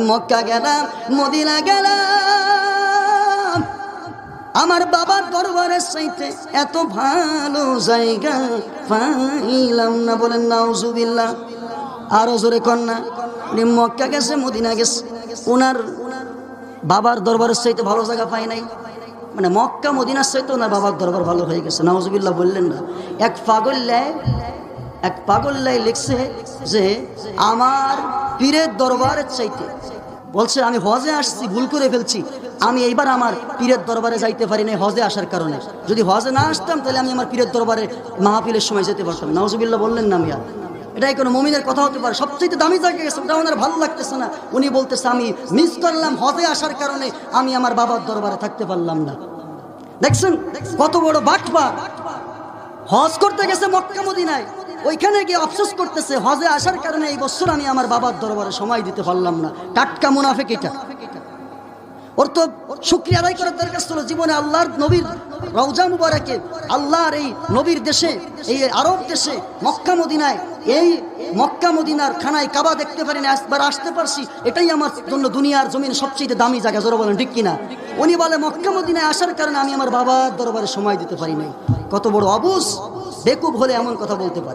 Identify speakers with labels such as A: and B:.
A: মক্কা গেলাম, মদিনা গেলাম, আমার বাবার দরবারের চাইতে এত ভালো জায়গা পাইলাম না। বলেন নাউজুবিল্লাহ। আরো জোরে কন্যা। মক্কা গেছে, মদিনা গেছে, ওনার বাবার দরবারের চাইতে ভালো জায়গা পায় নাই। মানে মক্কা মদিনার চাইতে ওনার বাবার দরবার ভালো হয়ে গেছে। নাউজুবিল্লাহ বললেন না। এক পাগল্লায় লিখছে যে আমার পীরের দরবারের চাইতে, বলছে আমি হজে আসছি, ভুল করে ফেলছি, আমি এইবার আমার পীরের দরবারে যাইতে পারি না হজে আসার কারণে। যদি হজে না আসতাম তাহলে আমি আমার পীরের দরবারে মাহফিলের সময় যেতে পারতাম। নাউজুবিল্লাহ বললেন না মিয়া। এটাই কোনো মুমিনের কথা হতে পারে? সবচেয়ে দামি জায়গা গেছে, ওটা ওনার ভালো লাগতেছে না। উনি বলতেছে আমি মিস করলাম হজে আসার কারণে, আমি আমার বাবার দরবারে থাকতে পারলাম না। দেখছেন কত বড় বাটপা। হজ করতে গেছে মক্কা মদিনায়, ওইখানে গিয়ে আফসোস করতেছে হজে আসার কারণে এই বছর আমি আমার বাবার দরবারে সময় দিতে পারলাম না। টাটকা মুনাফিক এটা। ওর তো শুকরিয়া আদায় করার দরকার ছিল। জীবনে আল্লাহর নবীর রওজা মুবারকে, আল্লাহর এই নবীর দেশে, এই আরব দেশে মক্কা মদিনায়, এই মক্কা মদিনার খানায় কাবা দেখতে পারি না, একবার আসতে পারছি, এটাই আমার জন্য দুনিয়ার জমিনে সবচেয়ে দামি জায়গা। জোরে বলেন ঠিক কিনা? উনি বলে মক্কা মদিনায় আসার কারণে আমি আমার বাবার দরবারে সময় দিতে পারি নাই। কত বড় অবুঝ বেকুব হলে এমন কথা বলতে পারে?